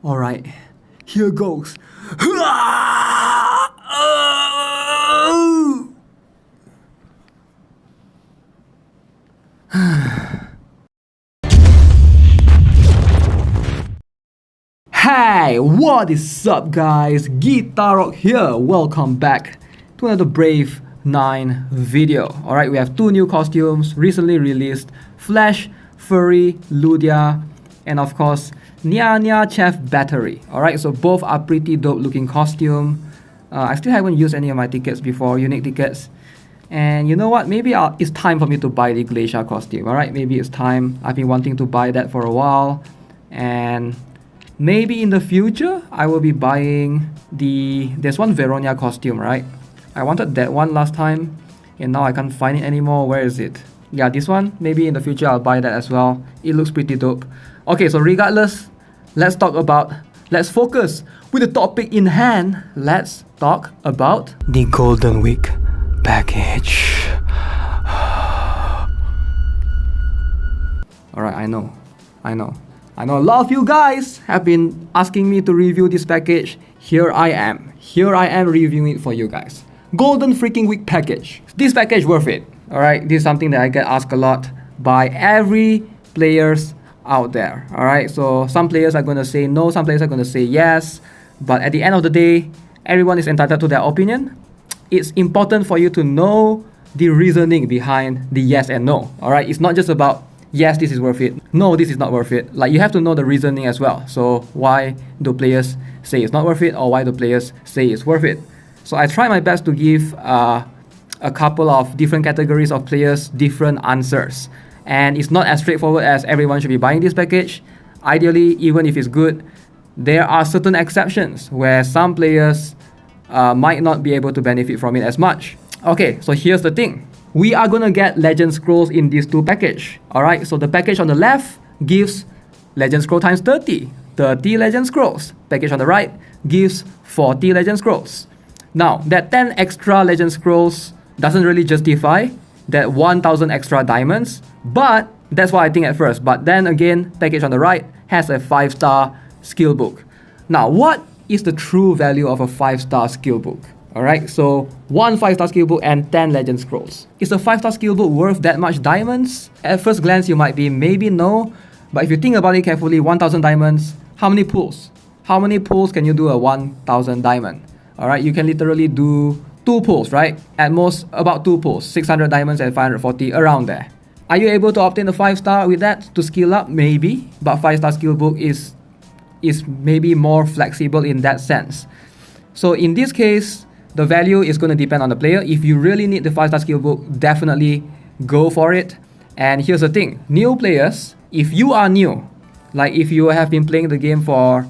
Alright, here goes. Hey, what is up guys? Guitar Rock here. Welcome back to another Brave 9 video. Alright, we have two new costumes recently released. Flash, Furry, Ludia, and of course Nya Nya Chef Battery. Alright, so both are pretty dope looking costume. I still haven't used any of my tickets before, unique tickets. And you know what, maybe it's time for me to buy the Glacier costume. Alright, maybe it's time. I've been wanting to buy that for a while. And maybe in the future, I will be buying there's one Veronia costume, right? I wanted that one last time, and now I can't find it anymore. Where is it? Yeah, this one. Maybe in the future I'll buy that as well. It looks pretty dope. Okay, so regardless, let's focus with the topic in hand. Let's talk about the Golden Week package. Alright, I know a lot of you guys have been asking me to review this package. Here I am reviewing it for you guys. Golden freaking Week package. This package worth it. Alright, this is something that I get asked a lot by every players out there. Alright, so some players are gonna say no, some players are gonna say yes, but at the end of the day, everyone is entitled to their opinion. It's important for you to know the reasoning behind the yes and no. Alright, it's not just about yes, this is worth it, no, this is not worth it. Like, you have to know the reasoning as well. So why do players say it's not worth it, or why do players say it's worth it? So I try my best to give a couple of different categories of players different answers. And it's not as straightforward as everyone should be buying this package. Ideally, even if it's good, there are certain exceptions where some players might not be able to benefit from it as much. Okay, so here's the thing. We are gonna get Legend Scrolls in these two packages. Alright, so the package on the left gives Legend Scroll times 30 Legend Scrolls. Package on the right gives 40 Legend Scrolls. Now, that 10 extra Legend Scrolls doesn't really justify that 1000 extra diamonds, but that's what I think at first. But then again, package on the right has a 5-star skill book. Now, what is the true value of a 5-star skill book? Alright, so one 5-star skill book and 10 Legend Scrolls. Is a 5-star skill book worth that much diamonds? At first glance, you might be maybe no, but if you think about it carefully, 1000 diamonds, how many pulls? How many pulls can you do a 1000 diamond? Alright, you can literally do 2 pulls, right? At most, about 2 pulls, 600 diamonds and 540, around there. Are you able to obtain a 5-star with that to skill up? Maybe, but 5-star skill book is maybe more flexible in that sense. So in this case, the value is going to depend on the player. If you really need the 5-star skill book, definitely go for it. And here's the thing, new players, if you are new, like if you have been playing the game for,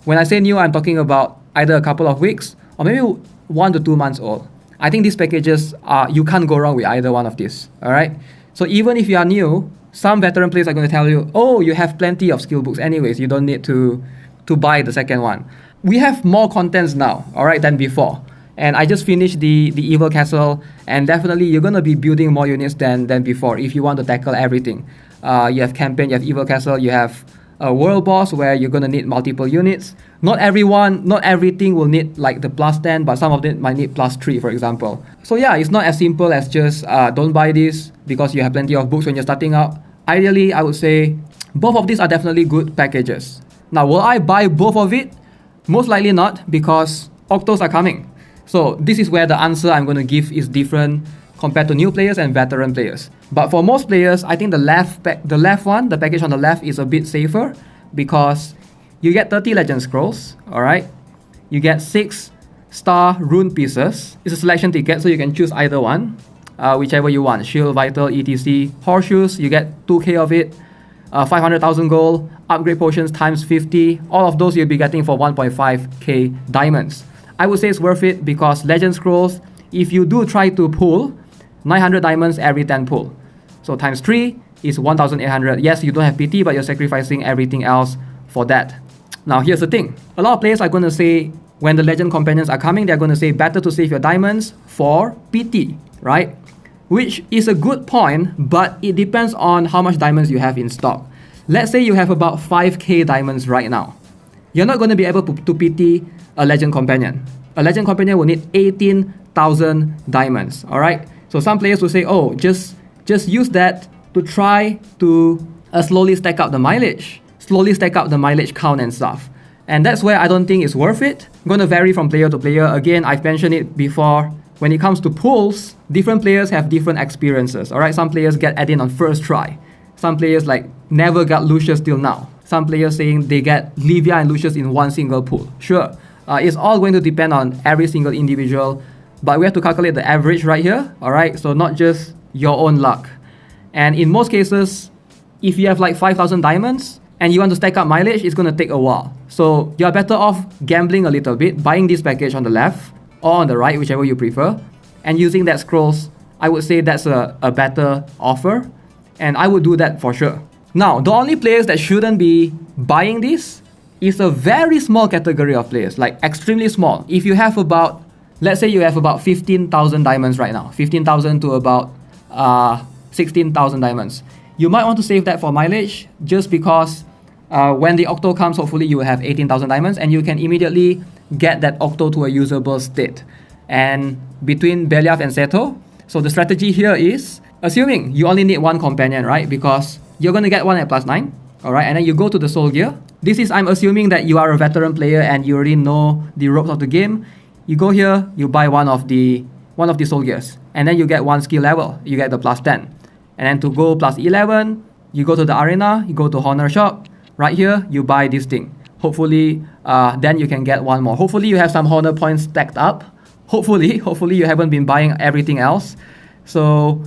when I say new, I'm talking about either a couple of weeks or maybe 1 to 2 months old. I think these packages you can't go wrong with either one of these. Alright, so even if you are new, some veteran players are going to tell you, oh, you have plenty of skill books anyways, you don't need to buy the second one. We have more contents now, alright, than before. And I just finished the Evil Castle, and definitely you're going to be building more units than before if you want to tackle everything. You have campaign, you have Evil Castle, you have a world boss where you're going to need multiple units. Not everything will need like the plus 10, but some of them might need plus 3, for example. So yeah, it's not as simple as just don't buy this because you have plenty of books when you're starting out. Ideally, I would say both of these are definitely good packages. Now, will I buy both of it? Most likely not, because Octos are coming. So this is where the answer I'm going to give is different compared to new players and veteran players. But for most players, I think the package on the left is a bit safer because you get 30 Legend Scrolls, alright? You get 6-star rune pieces. It's a selection ticket, so you can choose either one, whichever you want. Shield, Vital, etc. Horseshoes, you get 2k of it. 500,000 gold, upgrade potions times 50. All of those you'll be getting for 1.5k diamonds. I would say it's worth it because Legend Scrolls, if you do try to pull, 900 diamonds every 10 pull. So times 3 is 1,800. Yes, you don't have PT, but you're sacrificing everything else for that. Now here's the thing. A lot of players are going to say, when the Legend Companions are coming, they're going to say better to save your diamonds for PT, right? Which is a good point, but it depends on how much diamonds you have in stock. Let's say you have about 5k diamonds right now. you're not going to be able to PT a legend companion. A legend companion will need 18,000 diamonds. All right. So some players will say, oh, just use that to try to slowly stack up the mileage, count and stuff. And that's where I don't think it's worth it. I'm going to vary from player to player. Again, I've mentioned it before. When it comes to pulls, different players have different experiences. All right, some players get add-in on first try. Some players like never got Lucius till now. Some players saying they get Livia and Lucius in one single pull. Sure, it's all going to depend on every single individual, but we have to calculate the average right here. All right, so not just your own luck. And in most cases, if you have like 5,000 diamonds and you want to stack up mileage, it's going to take a while. So you're better off gambling a little bit, buying this package on the left or on the right, whichever you prefer, and using that scrolls. I would say that's a better offer, and I would do that for sure. Now, the only players that shouldn't be buying this is a very small category of players, like extremely small. If you have about, let's say you have about 15,000 diamonds right now, 15,000 to about 16,000 diamonds. You might want to save that for mileage just because when the Octo comes, hopefully you will have 18,000 diamonds and you can immediately get that Octo to a usable state. And between Beliaf and Seto, so the strategy here is, assuming you only need one companion, right? Because you're going to get one at +9, all right? And then you go to the soul gear. This is, I'm assuming that you are a veteran player and you already know the ropes of the game. You go here, you buy one of the soul gears, and then you get one skill level. You get the +10. And then to go +11, you go to the arena, you go to Honor Shop. Right here, you buy this thing. Hopefully, then you can get one more. Hopefully, you have some Honor points stacked up. Hopefully you haven't been buying everything else. So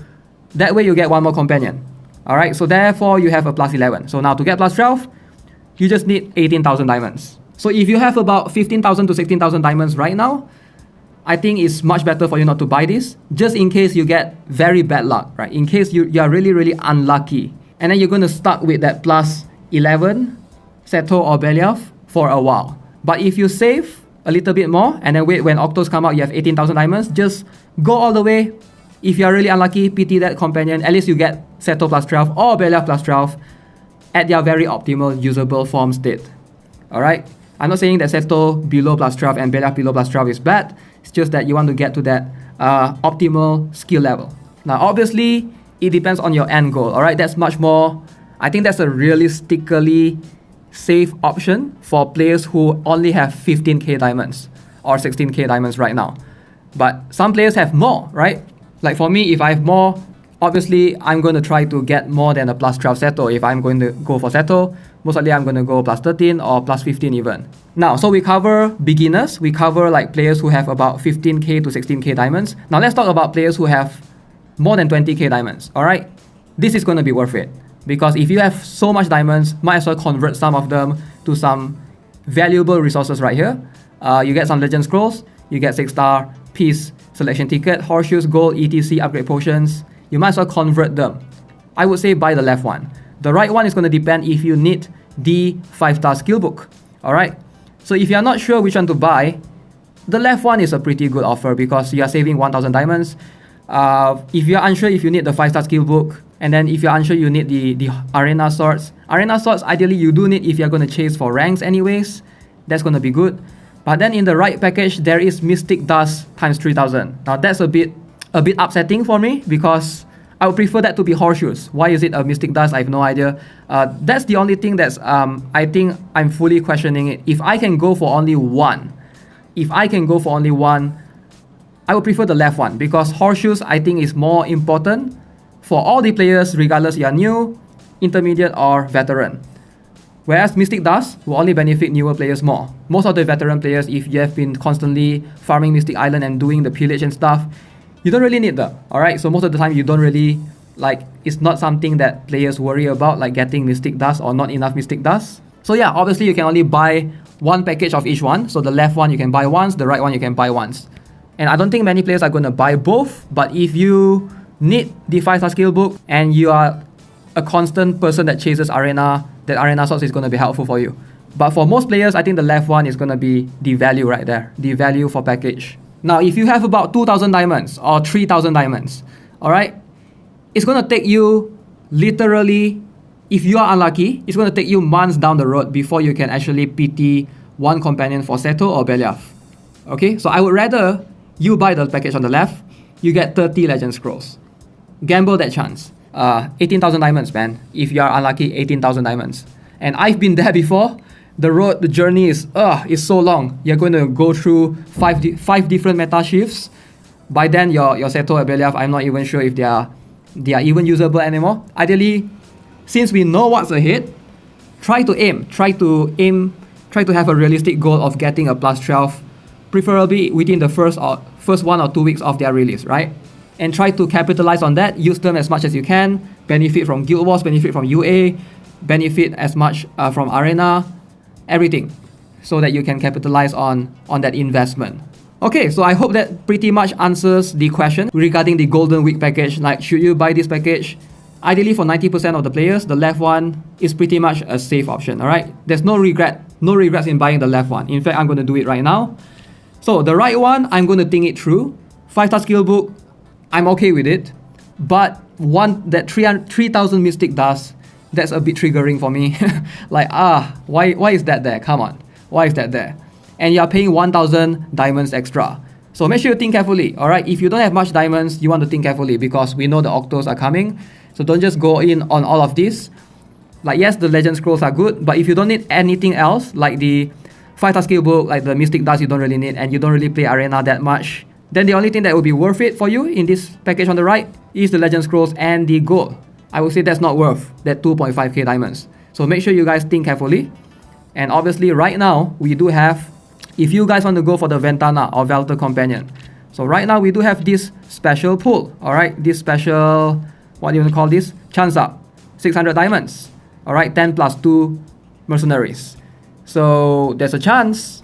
that way you get one more companion. All right, so therefore you have a +11. So now to get +12, you just need 18,000 diamonds. So if you have about 15,000 to 16,000 diamonds right now, I think it's much better for you not to buy this, just in case you get very bad luck, right? In case you are really, really unlucky. And then you're going to stuck with that +11, Seto or Beliaf for a while. But if you save a little bit more and then wait when Octos come out, you have 18,000 diamonds, just go all the way. If you're really unlucky, PT that companion, at least you get Seto +12 or Beliaf +12 at their very optimal usable form state. Alright? I'm not saying that Seto below +12 and Beliaf below +12 is bad. It's just that you want to get to that optimal skill level. Now, obviously, it depends on your end goal. Alright? That's much more, I think that's a realistically safe option for players who only have 15k diamonds or 16k diamonds right now. But some players have more, right? Like for me, if I have more, obviously I'm going to try to get more than a +12 Seto. If I'm going to go for Seto, most likely I'm going to go +13 or +15 even. Now, so we cover beginners, we cover like players who have about 15k to 16k diamonds. Now let's talk about players who have more than 20k diamonds, alright? This is going to be worth it. Because if you have so much diamonds, might as well convert some of them to some valuable resources right here. You get some legend scrolls, you get 6-star piece selection ticket, horseshoes, gold, etc, upgrade potions. You might as well convert them. I would say buy the left one. The right one is going to depend if you need the 5-star skill book. Alright? So if you are not sure which one to buy, the left one is a pretty good offer because you are saving 1,000 diamonds. If you are unsure if you need the 5-star skill book, and then if you're unsure you need the arena swords. Arena swords, ideally you do need if you're going to chase for ranks anyways. That's going to be good. But then in the right package, there is Mystic Dust times 3,000. Now that's a bit upsetting for me because I would prefer that to be horseshoes. Why is it a Mystic Dust? I have no idea. That's the only thing that's, I think I'm fully questioning it. If I can go for only one, I would prefer the left one because horseshoes I think is more important for all the players regardless you are new, intermediate or veteran. Whereas Mystic Dust will only benefit newer players more. Most of the veteran players, if you have been constantly farming Mystic Island and doing the pillage and stuff, you don't really need them, alright? So most of the time you don't really, like, it's not something that players worry about, like getting Mystic Dust or not enough Mystic Dust. So yeah, obviously you can only buy one package of each one. So the left one you can buy once, the right one you can buy once. And I don't think many players are going to buy both, but if you need the 5-star skill book and you are a constant person that chases arena, that arena source is going to be helpful for you. But for most players, I think the left one is going to be the value right there, the value for package. Now, if you have about 2,000 diamonds or 3,000 diamonds, alright, it's going to take you literally if you are unlucky, it's going to take you months down the road before you can actually PT one companion for Seto or Beliaf. Okay, so I would rather you buy the package on the left, you get 30 Legend Scrolls. Gamble that chance. 18,000 diamonds, man. If you are unlucky, 18,000 diamonds. And I've been there before. The journey is so long. You're going to go through five different meta shifts. By then, your Seto or Beliaf, I'm not even sure if they are even usable anymore. Ideally, since we know what's ahead, try to have a realistic goal of getting a plus 12, preferably within the first 1 or 2 weeks of their release, right? And try to capitalize on that, use them as much as you can, benefit from Guild Wars, benefit from UA, benefit as much from Arena, everything, so that you can capitalize on that investment. Okay, so I hope that pretty much answers the question regarding the Golden Week package. Like, should you buy this package? Ideally, for 90% of the players, the left one is pretty much a safe option, alright? There's no regrets in buying the left one. In fact, I'm going to do it right now. So, the right one, I'm going to think it through. 5-star skill book, I'm okay with it. But that 3,000 Mystic Dust, that's a bit triggering for me. Like, why is that there? Come on. Why is that there? And you're paying 1,000 diamonds extra. So make sure you think carefully, alright? If you don't have much diamonds, you want to think carefully because we know the Octos are coming. So don't just go in on all of this. Like, yes, the Legend Scrolls are good, but if you don't need anything else, like the 5-star skill book, like the Mystic Dust you don't really need, and you don't really play Arena that much, then the only thing that will be worth it for you in this package on the right is the Legend Scrolls and the gold. I would say that's not worth that 2.5k diamonds. So make sure you guys think carefully. And obviously right now, we do have, if you guys want to go for the Ventana or Velter Companion, so right now we do have this special pool, alright? This special, what do you want to call this? Chance up, 600 diamonds, alright? 10 plus 2 mercenaries. So there's a chance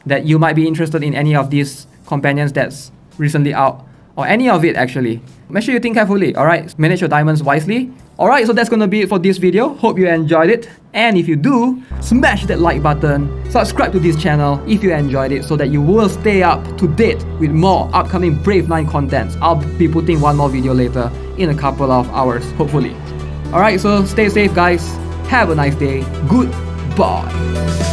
that you might be interested in any of these companions that's recently out, or any of it actually. Make sure you think carefully, alright? Manage your diamonds wisely. Alright, so that's gonna be it for this video. Hope you enjoyed it. And if you do, smash that like button, subscribe to this channel if you enjoyed it so that you will stay up to date with more upcoming Brave 9 contents. I'll be putting one more video later in a couple of hours, hopefully. Alright, so stay safe guys. Have a nice day. Goodbye.